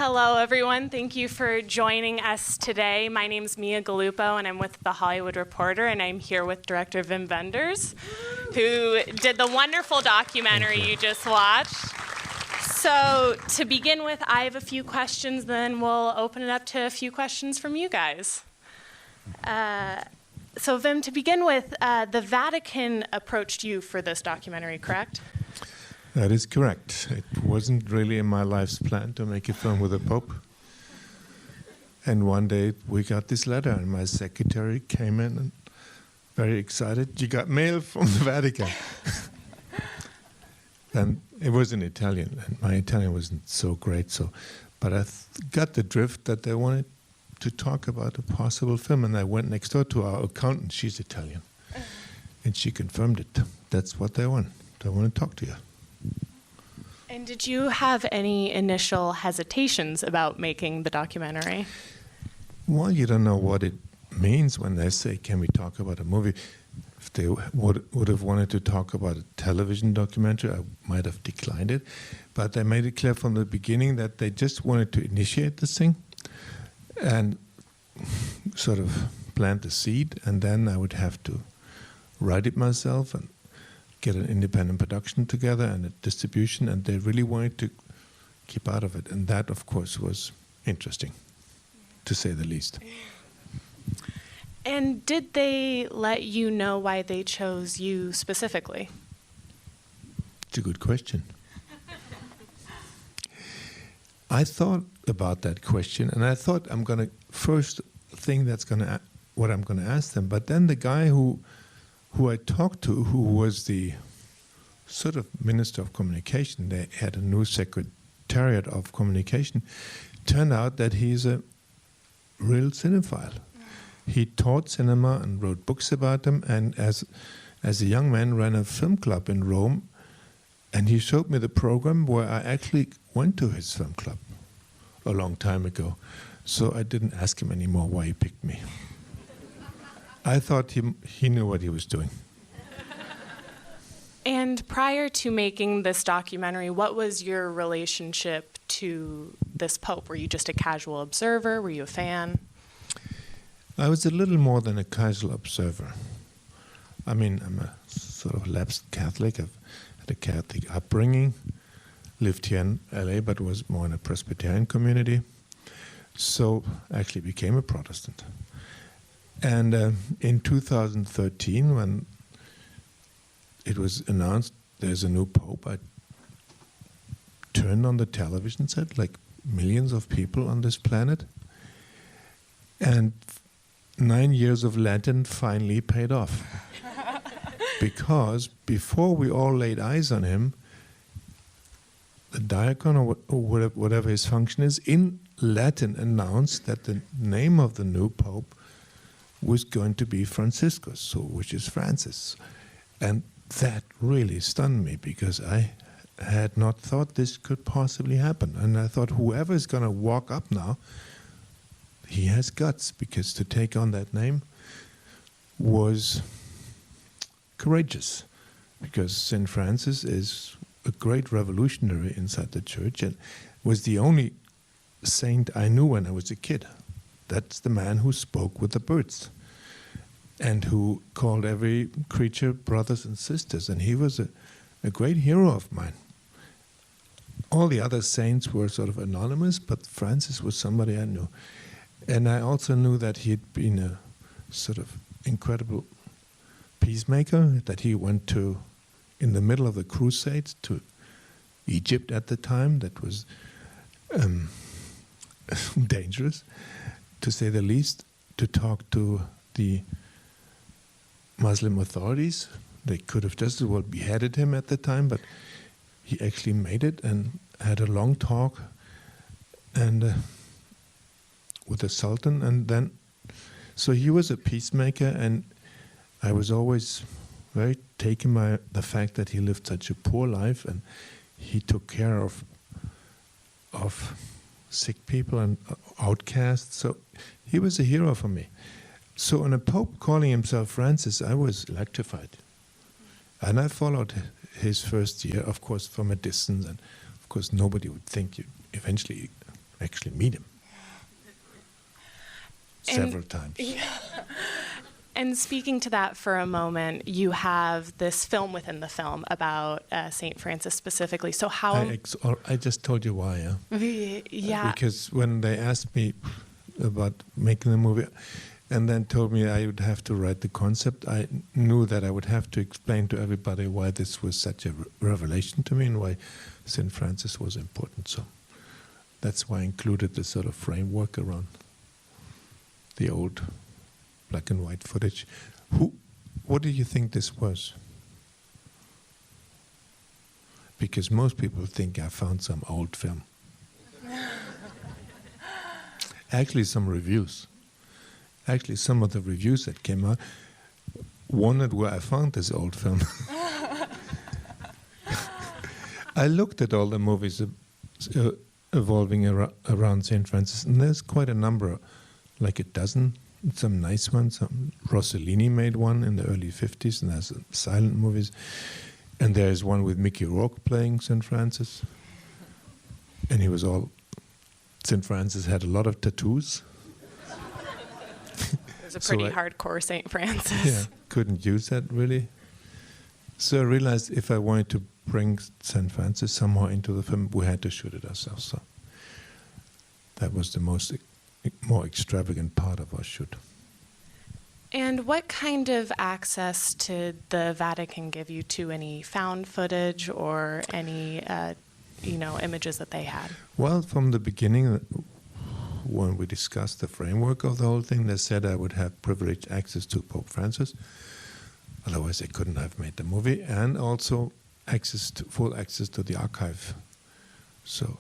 Hello, everyone. Thank you for joining us today. My name's Mia Galuppo, and I'm with The Hollywood Reporter, and I'm here with director Wim Wenders, who did the wonderful documentary you just watched. So to begin with, I have a few questions, then we'll open it up to a few questions from you guys. So Wim, to begin with, the Vatican approached you for this documentary, correct? That is correct. It wasn't really in my life's plan to make a film with the Pope. And one day we got this letter, and my secretary came in and very excited. You got mail from the Vatican. And it was in Italian, and my Italian wasn't so great. But I got the drift that they wanted to talk about a possible film, and I went next door to our accountant. She's Italian, and she confirmed it. That's what they want. They want to talk to you. And did you have any initial hesitations about making the documentary? Well, you don't know what it means when they say, can we talk about a movie? If they would have wanted to talk about a television documentary, I might have declined it. But they made it clear from the beginning that they just wanted to initiate this thing and sort of plant the seed, and then I would have to write it myself and get an independent production together and a distribution, and they really wanted to keep out of it. And that, of course, was interesting, to say the least. And did they let you know why they chose you specifically? It's a good question. I thought about that question, and I thought I'm going to, first thing what I'm going to ask them, but then the guy who I talked to, who was the sort of Minister of Communication, they had a new Secretariat of Communication, turned out that he's a real cinephile. He taught cinema and wrote books about them, and as a young man ran a film club in Rome, and he showed me the program where I actually went to his film club a long time ago. So I didn't ask him anymore why he picked me. I thought he knew what he was doing. And prior to making this documentary, what was your relationship to this Pope? Were you just a casual observer? Were you a fan? I was a little more than a casual observer. I mean, I'm a sort of lapsed Catholic. I've had a Catholic upbringing, lived here in LA, but was more in a Presbyterian community. So I actually became a Protestant. And in 2013, when it was announced there's a new Pope, I turned on the television set, like millions of people on this planet, and 9 years of Lenten finally paid off. Because before we all laid eyes on him, the diacon, or whatever his function is, in Latin announced that the name of the new Pope was going to be Franciscus, so which is Francis. And that really stunned me, because I had not thought this could possibly happen. And I thought, whoever is going to walk up now, he has guts, because to take on that name was courageous, because St. Francis is a great revolutionary inside the church and was the only saint I knew when I was a kid. That's the man who spoke with the birds and who called every creature brothers and sisters. And he was a great hero of mine. All the other saints were sort of anonymous, but Francis was somebody I knew. And I also knew that he had been a sort of incredible peacemaker, that he went to, in the middle of the Crusades, to Egypt at the time. That was dangerous, to say the least, to talk to the Muslim authorities. They could have just as well beheaded him at the time, but he actually made it and had a long talk and with the Sultan. And then, so he was a peacemaker, and I was always very taken by the fact that he lived such a poor life, and he took care of sick people and outcasts. So he was a hero for me. So when a Pope calling himself Francis, I was electrified. And I followed his first year, of course, from a distance. And of course, nobody would think you'd eventually actually meet him. Several times. And speaking to that for a moment, you have this film within the film about St. Francis specifically. So how... I just told you why, Yeah. Because when they asked me about making the movie and then told me I would have to write the concept, I knew that I would have to explain to everybody why this was such a revelation to me and why St. Francis was important. So that's why I included this sort of framework around the old black and white footage. What do you think this was? Because most people think I found some old film. Actually, some reviews. Actually, some of the reviews that came out wondered where I found this old film. I looked at all the movies evolving around St. Francis, and there's quite a number, like a dozen. Some nice ones. Rossellini made one in the early 50s, and there's silent movies. And there's one with Mickey Rourke playing St. Francis. And he was all... St. Francis had a lot of tattoos. It was a pretty hardcore St. Francis. Yeah, couldn't use that really. So I realized if I wanted to bring St. Francis somehow into the film, we had to shoot it ourselves. So that was the more extravagant part of our shoot. And what kind of access did the Vatican give you to any found footage or any, images that they had? Well, from the beginning, when we discussed the framework of the whole thing, they said I would have privileged access to Pope Francis. Otherwise, they couldn't have made the movie, and also full access to the archive. So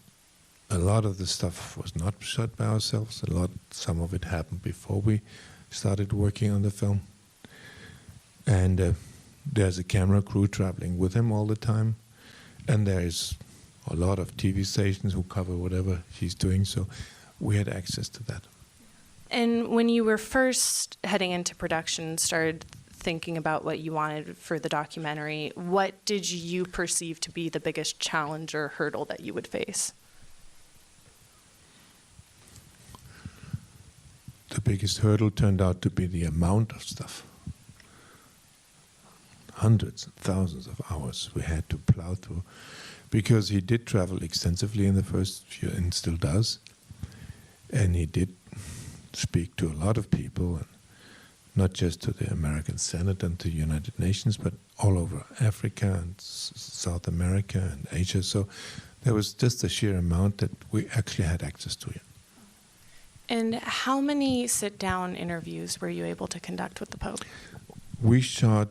a lot of the stuff was not shot by ourselves. Some of it happened before we started working on the film. And there's a camera crew traveling with him all the time. And there's a lot of TV stations who cover whatever he's doing. So we had access to that. And when you were first heading into production, started thinking about what you wanted for the documentary, what did you perceive to be the biggest challenge or hurdle that you would face? The biggest hurdle turned out to be the amount of stuff. Hundreds and thousands of hours we had to plow through, because he did travel extensively in the first few, and still does. And he did speak to a lot of people, and not just to the American Senate and to the United Nations, but all over Africa and South America and Asia. So there was just a sheer amount that we actually had access to. And how many sit-down interviews were you able to conduct with the Pope? We shot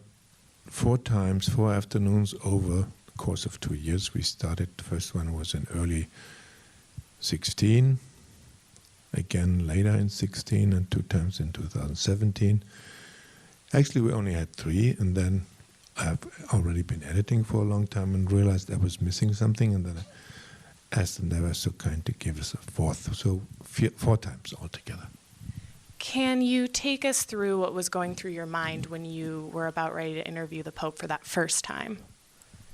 4 times, 4 afternoons over the course of 2 years. We started, the first one was in early 16, again later in 16, and 2 times in 2017. Actually, we only had 3, and then I've already been editing for a long time and realized I was missing something, and then I asked them, they were so kind to give us a 4th, so 4 times altogether. Can you take us through what was going through your mind when you were about ready to interview the Pope for that first time?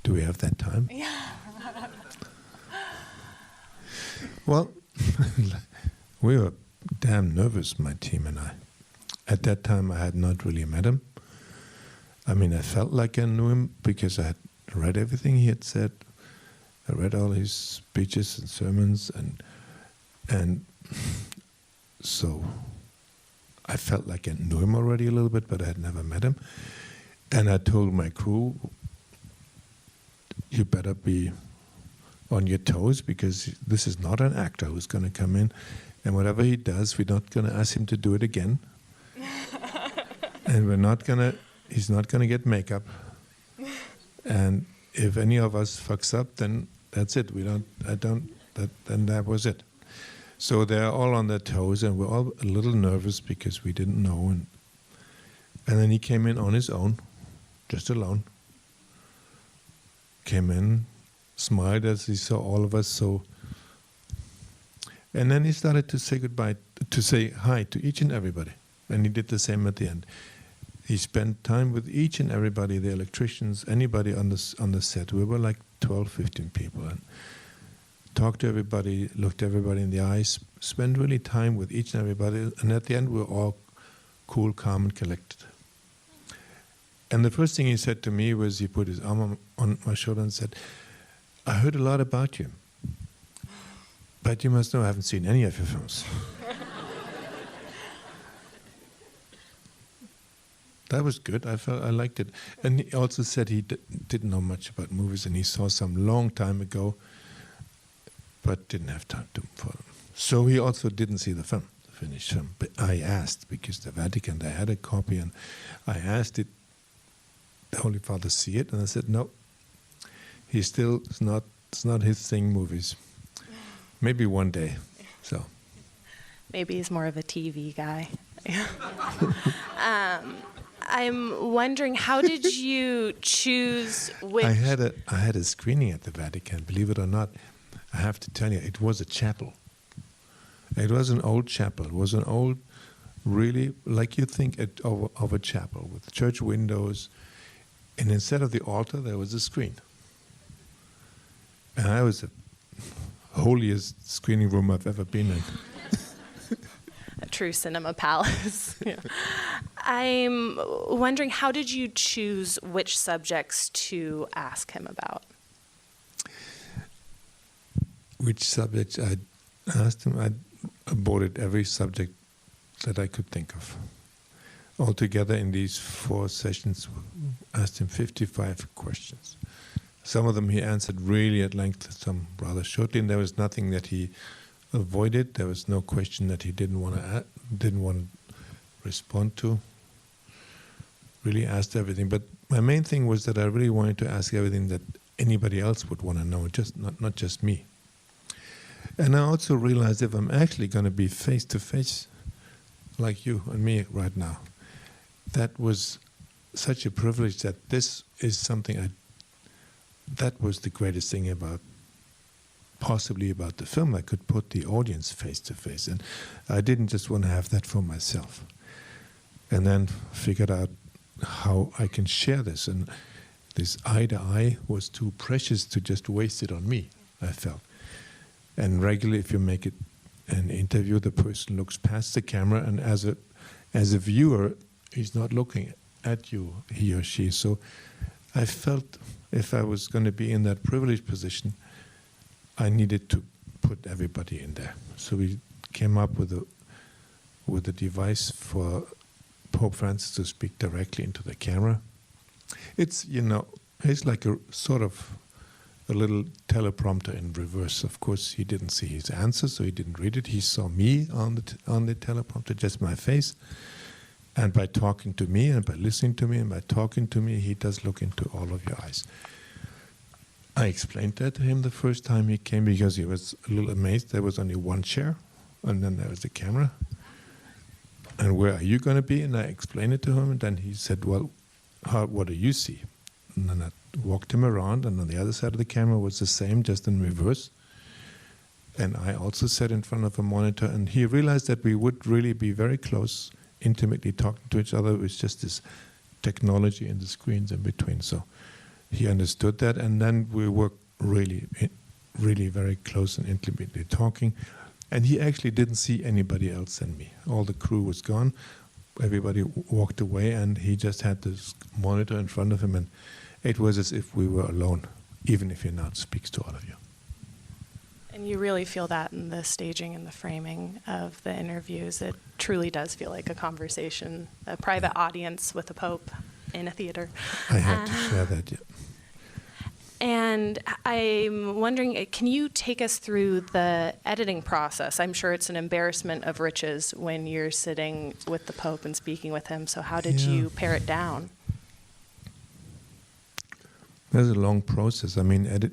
Do we have that time? Yeah. Well, we were damn nervous, my team and I. At that time, I had not really met him. I mean, I felt like I knew him because I had read everything he had said. I read all his speeches and sermons, and so I felt like I knew him already a little bit, but I had never met him. And I told my crew, you better be on your toes, because this is not an actor who's going to come in, and whatever he does, we're not going to ask him to do it again. And he's not going to get makeup. And if any of us fucks up, then that's it. Then that was it. So they're all on their toes, and we're all a little nervous because we didn't know. And then he came in on his own, just alone. Came in, smiled as he saw all of us. And then he started to say goodbye, to say hi to each and everybody. And he did the same at the end. He spent time with each and everybody, the electricians, anybody on the set. We were like 12, 15 people. And talked to everybody, looked everybody in the eyes, spent really time with each and everybody, and at the end we were all cool, calm, and collected. And the first thing he said to me was, he put his arm on my shoulder and said, "I heard a lot about you, but you must know I haven't seen any of your films." That was good. I liked it. And he also said he didn't know much about movies, and he saw some long time ago, but didn't have time for them. So he also didn't see the film, the finished film. But I asked, because the Vatican, they had a copy, and I asked the Holy Father see it, and I said, no, it's not his thing, movies. Maybe one day. So Maybe he's more of a TV guy. I'm wondering, how did you choose which... I had a screening at the Vatican, believe it or not. I have to tell you, it was a chapel. It was an old chapel. It was an old, really, like you think of a chapel, with church windows. And instead of the altar, there was a screen. And I was the holiest screening room I've ever been in. A true cinema palace. Yeah. I'm wondering, how did you choose which subjects to ask him about? Which subjects I asked him? I aborted every subject that I could think of. Altogether, in these 4 sessions, I asked him 55 questions. Some of them he answered really at length, some rather shortly, and there was nothing that he avoided. There was no question that he didn't want to respond to. Really asked everything, but my main thing was that I really wanted to ask everything that anybody else would want to know, not just me. And I also realized if I'm actually going to be face to face, like you and me right now, that was such a privilege that this is something that was the greatest thing possibly about the film. I could put the audience face to face, and I didn't just want to have that for myself. And then figured out how I can share this, and this eye to eye was too precious to just waste it on me, I felt. And regularly, if you make it an interview, the person looks past the camera, and as a viewer, he's not looking at you, he or she. So I felt if I was going to be in that privileged position, I needed to put everybody in there. So we came up with a device for Pope Francis to speak directly into the camera. It's like a sort of a little teleprompter in reverse. Of course, he didn't see his answer, so he didn't read it. He saw me on the teleprompter, just my face. And by talking to me, and by listening to me, and by talking to me, he does look into all of your eyes. I explained that to him the first time he came, because he was a little amazed. There was only one chair, and then there was the camera. And where are you going to be? And I explained it to him, and then he said, well, what do you see? And then I walked him around, and on the other side of the camera was the same, just in reverse. And I also sat in front of a monitor, and he realized that we would really be very close, intimately talking to each other with just this technology and the screens in between. So he understood that, and then we were really, really very close and intimately talking. And he actually didn't see anybody else than me. All the crew was gone. Everybody walked away, and he just had this monitor in front of him, and it was as if we were alone, even if he now speaks to all of you. And you really feel that in the staging and the framing of the interviews. It truly does feel like a conversation, a private audience with the Pope in a theater. I had to share that, yeah. And I'm wondering, can you take us through the editing process? I'm sure it's an embarrassment of riches when you're sitting with the Pope and speaking with him. So how did you pare it down? There's a long process. I mean,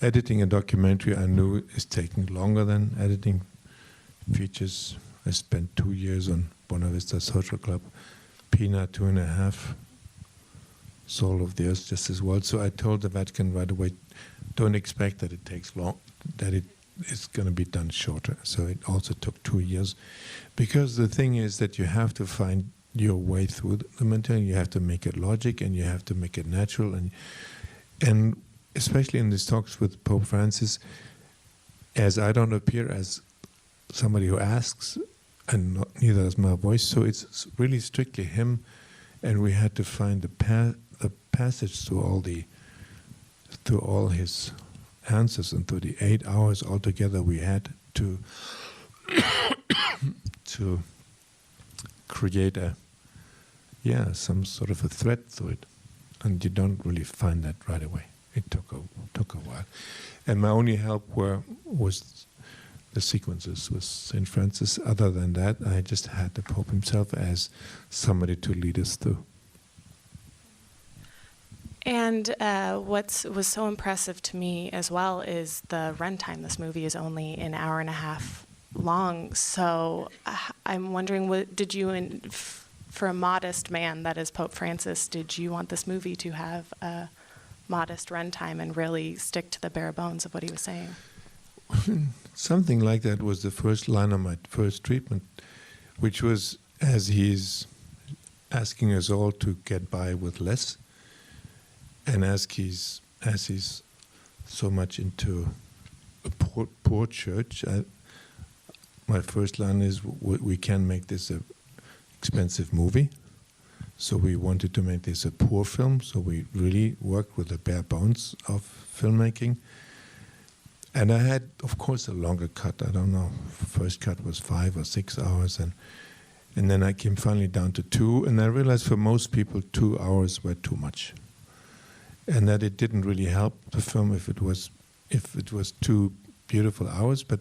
editing a documentary, I knew, is taking longer than editing features. I spent 2 years on Buena Vista Social Club, Pina 2.5, Soul of the Earth just as well. So I told the Vatican right away, don't expect that it takes long, that it is going to be done shorter. So it also took 2 years. Because the thing is that you have to find your way through the material. You have to make it logic, and you have to make it natural. And especially in these talks with Pope Francis, as I don't appear as somebody who asks, and neither does my voice, so it's really strictly him, and we had to find the passage to all his answers, and to the 8 hours altogether we had to to create some sort of a thread to it, and you don't really find that right away. It took a while, and my only help was the sequences with St. Francis. Other than that, I just had the Pope himself as somebody to lead us through. And what was so impressive to me as well is the runtime. This movie is only an hour and a half long. So I'm wondering, did you, for a modest man that is Pope Francis, did you want this movie to have a modest runtime and really stick to the bare bones of what he was saying? Something like that was the first line of my first treatment, which was, as he's asking us all to get by with less, and as he's so much into a poor church, my first line is, we can make this an expensive movie. So we wanted to make this a poor film, so we really worked with the bare bones of filmmaking. And I had, of course, a longer cut. I don't know, first cut was 5 or 6 hours, and then I came finally down to 2, and I realized for most people 2 hours were too much, and that it didn't really help the film if it was 2 beautiful hours. But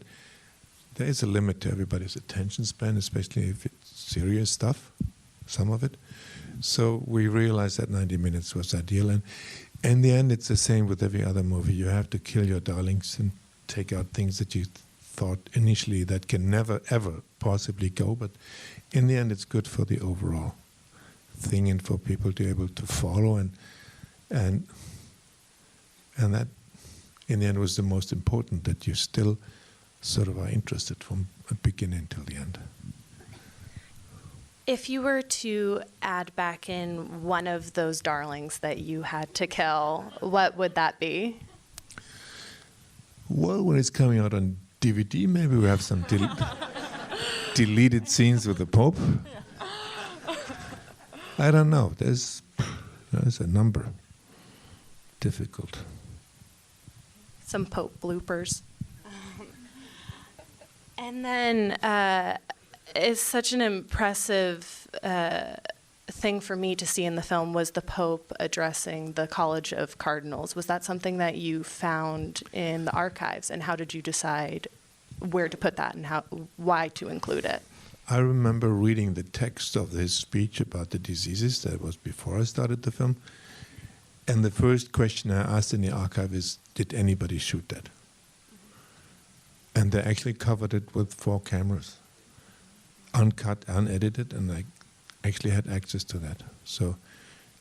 there is a limit to everybody's attention span, especially if it's serious stuff, some of it. So we realized that 90 minutes was ideal, and in the end, it's the same with every other movie. You have to kill your darlings and take out things that you thought initially that can never, ever possibly go. But in the end, it's good for the overall thing and for people to be able to follow. And that, in the end, was the most important, that you still sort of are interested from the beginning till the end. If you were to add back in one of those darlings that you had to kill, what would that be? Well, when it's coming out on DVD, maybe we have some deleted scenes with the Pope. I don't know. There's a number. Difficult. Some Pope bloopers. And then it's such an impressive thing for me to see in the film was the Pope addressing the College of Cardinals. Was that something that you found in the archives, and how did you decide where to put that and why to include it? I remember reading the text of his speech about the diseases. That was before I started the film. And the first question I asked in the archive is, did anybody shoot that? And they actually covered it with 4 cameras. Uncut, unedited, and I actually had access to that. So,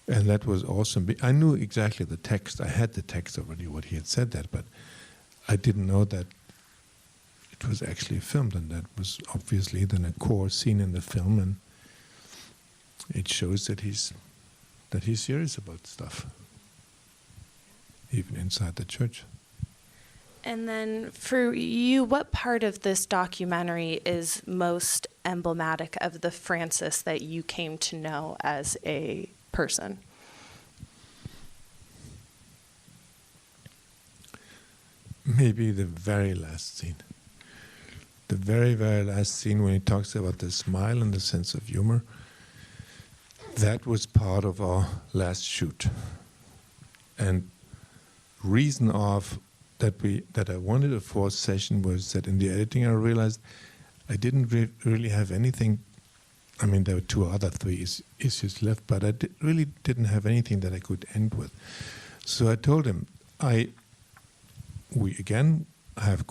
and that was awesome. I knew exactly the text. I had the text already, what he had said that, but I didn't know that it was actually filmed, and that was obviously then a core scene in the film, and it shows that he's serious about stuff, even inside the church. And then for you, what part of this documentary is most emblematic of the Francis that you came to know as a person? Maybe the very last scene. The very, very last scene when he talks about the smile and the sense of humor. That was part of our last shoot. And reason of that I wanted a 4th session was that in the editing I realized I didn't really have anything. I mean, there were 3 other issues left, but I really didn't have anything that I could end with. So I told him, I have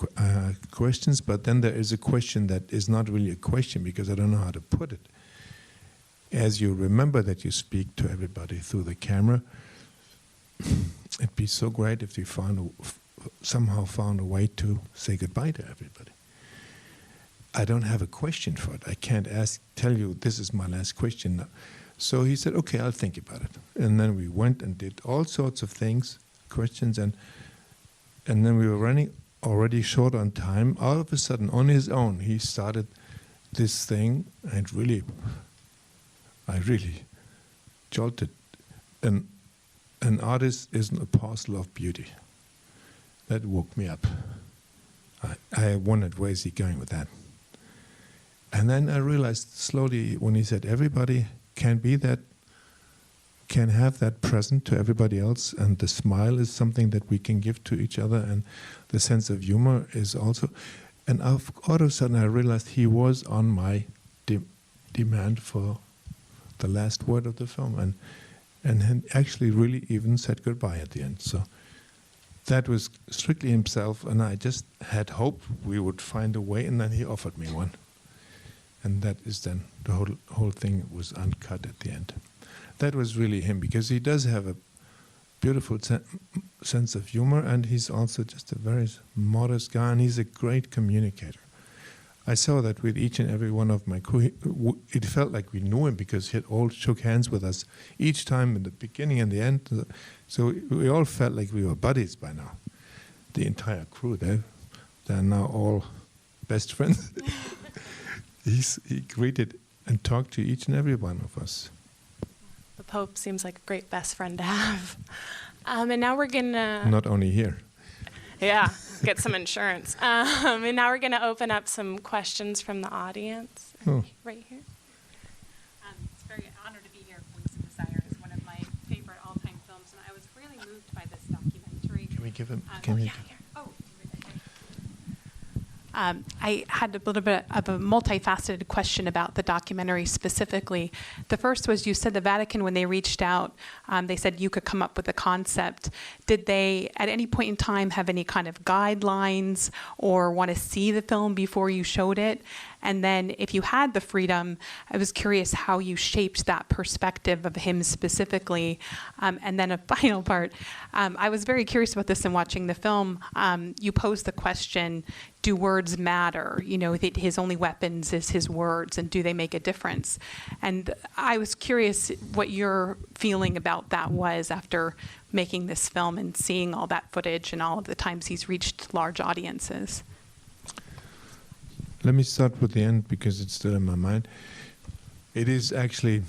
questions, but then there is a question that is not really a question because I don't know how to put it. As you remember that you speak to everybody through the camera, it'd be so great if you somehow found a way to say goodbye to everybody. I don't have a question for it. I can't tell you this is my last question. So he said, okay, I'll think about it. And then we went and did all sorts of things, questions, and then we were running already short on time. All of a sudden, on his own, he started this thing, and I really jolted. An artist is an apostle of beauty. That woke me up. I wondered, where is he going with that? And then I realized slowly when he said everybody can be that, can have that present to everybody else, and the smile is something that we can give to each other, and the sense of humor is also. And all of a sudden I realized he was on my demand for the last word of the film, and actually really even said goodbye at the end. So that was strictly himself, and I just had hope we would find a way, and then he offered me one. And that is then, the whole thing was uncut at the end. That was really him, because he does have a beautiful sense of humor, and he's also just a very modest guy, and he's a great communicator. I saw that with each and every one of my crew. It felt like we knew him, because he had all shook hands with us each time in the beginning and the end. So we all felt like we were buddies by now. The entire crew, they're now all best friends. He greeted and talked to each and every one of us. The Pope seems like a great best friend to have. And now we're gonna... Not only here. Yeah, get some insurance. And now we're gonna open up some questions from the audience. Oh. Right here. It's a very honor to be here. Wings of Desire is one of my favorite all-time films, and I was really moved by this documentary. Can we give him? Oh. I had a little bit of a multifaceted question about the documentary specifically. The first was, you said the Vatican, when they reached out, they said you could come up with a concept. Did they, at any point in time, have any kind of guidelines or want to see the film before you showed it? And then if you had the freedom, I was curious how you shaped that perspective of him specifically. And then a final part, I was very curious about this in watching the film. You posed the question, do words matter? You know, that his only weapons is his words, and do they make a difference? And I was curious what your feeling about that was after making this film and seeing all that footage and all of the times he's reached large audiences. Let me start with the end, because it's still in my mind. It is actually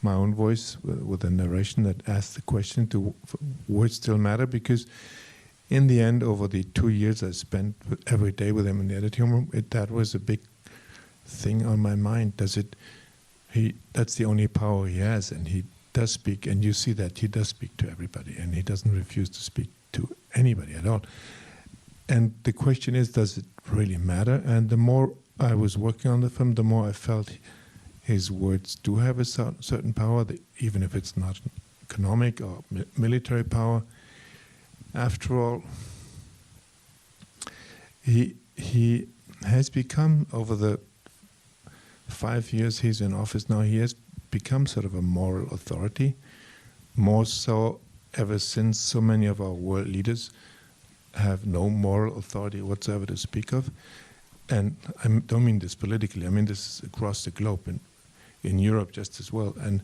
my own voice with the narration that asked the question, do words still matter? Because in the end, over the 2 years I spent every day with him in the editing room, that was a big thing on my mind. That's the only power he has, and he does speak, and you see that he does speak to everybody, and he doesn't refuse to speak to anybody at all. And the question is, does it really matter? And the more I was working on the film, the more I felt his words do have a certain power, even if it's not economic or military power. After all, he has become, over the 5 years he's in office now, he has become sort of a moral authority, more so ever since so many of our world leaders have no moral authority whatsoever to speak of. And I don't mean this politically, I mean this across the globe, and in Europe just as well. And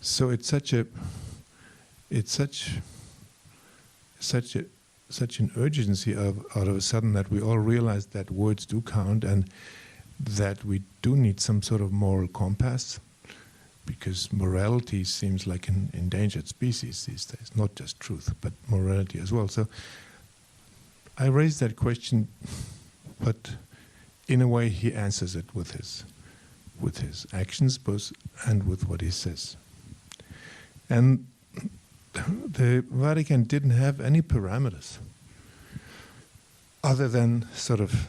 so it's such an urgency out of a sudden that we all realize that words do count, and that we do need some sort of moral compass, because morality seems like an endangered species these days, not just truth, but morality as well. So I raised that question, but in a way he answers it with his actions, both, and with what he says. And the Vatican didn't have any parameters other than sort of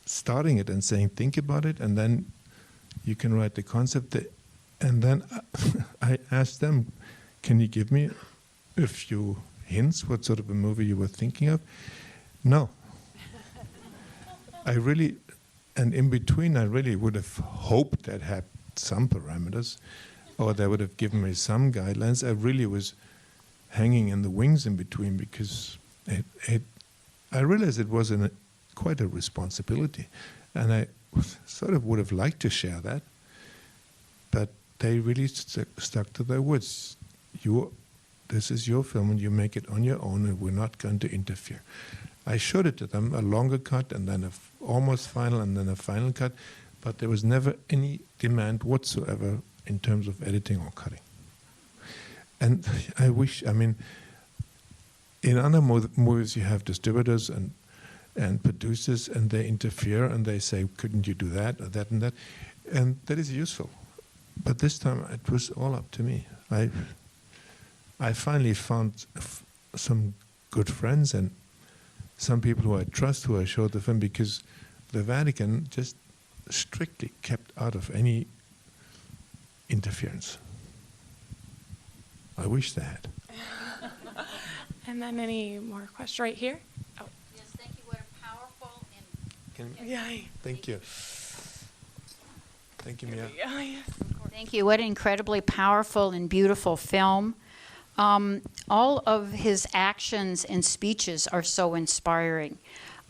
starting it and saying, think about it, and then you can write the concept. And then I asked them, can you give me a few hints what sort of a movie you were thinking of? No. And in between, I really would have hoped that had some parameters, or they would have given me some guidelines. I really was hanging in the wings in between, because I realized it was quite a responsibility, and I sort of would have liked to share that, but they really stuck to their words. This is your film, and you make it on your own, and we're not going to interfere. I showed it to them, a longer cut and then almost final and then a final cut, but there was never any demand whatsoever in terms of editing or cutting. And I wish, I mean, in other movies you have distributors and producers, and they interfere and they say, couldn't you do that or that and that? And that is useful. But this time it was all up to me. I finally found some good friends and some people who I trust who I showed the film, because the Vatican just strictly kept out of any interference. I wish they had. And then any more questions right here? Oh. Yes, thank you. What a powerful and Thank you. Thank you, Mia. Yes. thank you. What an incredibly powerful and beautiful film. All of his actions and speeches are so inspiring.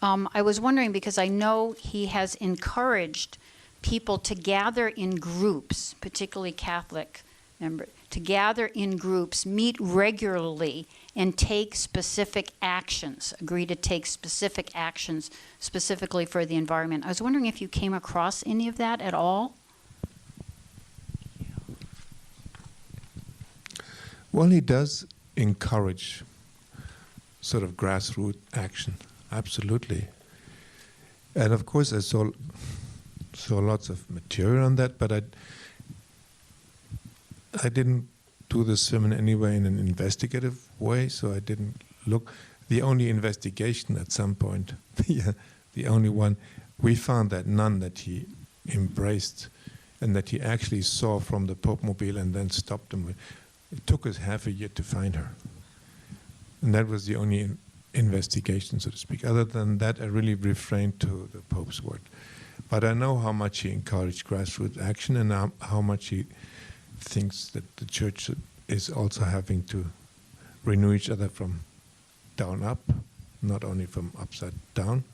I was wondering, because I know he has encouraged people to gather in groups, particularly Catholic members, to gather in groups, meet regularly, and take specific actions, agree to take specific actions specifically for the environment. I was wondering if you came across any of that at all? Well, he does encourage sort of grassroots action, absolutely. And of course, I saw lots of material on that, but I didn't do this film in any way in an investigative way, so I didn't look. The only investigation at some point, the only one, we found that nun that he embraced and that he actually saw from the Pope Mobile and then stopped him with. It took us half a year to find her. And that was the only investigation, so to speak. Other than that, I really refrained to the Pope's word. But I know how much he encouraged grassroots action and how much he thinks that the Church is also having to renew each other from down up, not only from upside down.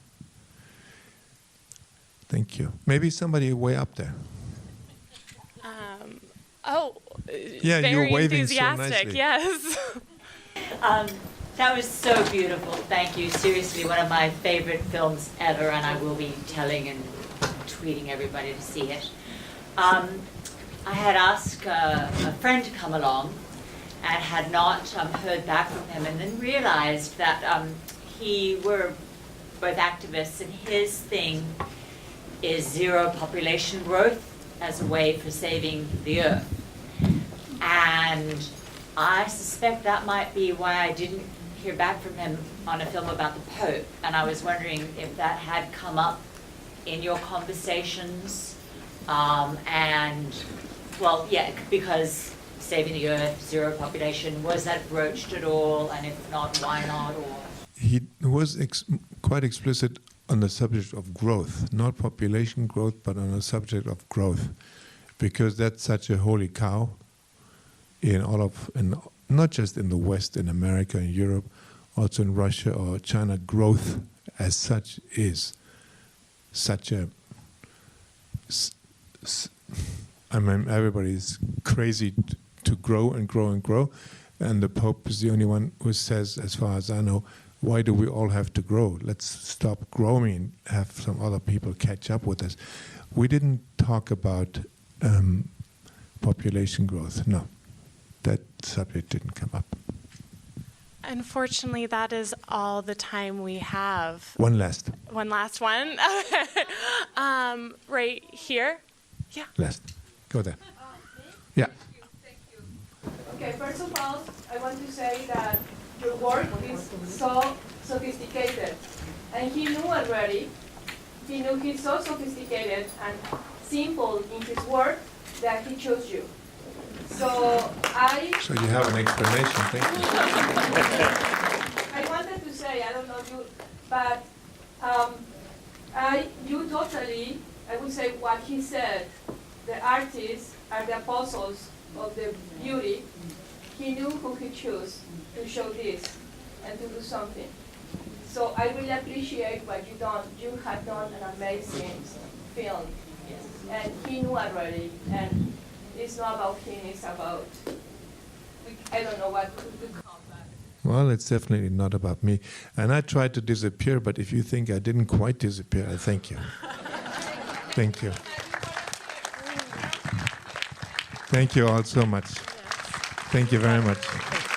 Thank you. Maybe somebody way up there. Yeah, you're very waving so enthusiastic. nicely. Yes. That was so beautiful. Thank you. Seriously, one of my favorite films ever, and I will be telling and tweeting everybody to see it. I had asked a friend to come along and had not heard back from him, and then realized that he were both activists, and his thing is zero population growth as a way for saving the earth. And I suspect that might be why I didn't hear back from him on a film about the Pope. And I was wondering if that had come up in your conversations. Because saving the earth, zero population, was that broached at all? And if not, why not? Or He was quite explicit on the subject of growth, not population growth, but on the subject of growth, because that's such a holy cow in not just in the West, in America, in Europe, also in Russia or China. Growth as such is such a I mean, everybody's crazy to grow and grow and grow, and the Pope is the only one who says, as far as I know, why do we all have to grow? Let's stop growing and have some other people catch up with us. We didn't talk about population growth, no. That subject didn't come up. Unfortunately, that is all the time we have. One last. One last one. Right here. Yeah. Last. Go there. Yeah. Thank you. Okay, first of all, I want to say that your work is so sophisticated. And he knew already, he knew he's so sophisticated and simple in his work that he chose you. So you have an explanation, thank you. I wanted to say, I don't know you, but you totally, I would say what he said, the artists are the apostles of the beauty. He knew who he chose to show this and to do something. So I really appreciate what you done. You have done an amazing film. And he knew already. And it's not about him, it's about, I don't know what to come back. Well, it's definitely not about me. And I tried to disappear, but if you think I didn't quite disappear, I thank you. Thank you. Thank you all so much. Thank you very much.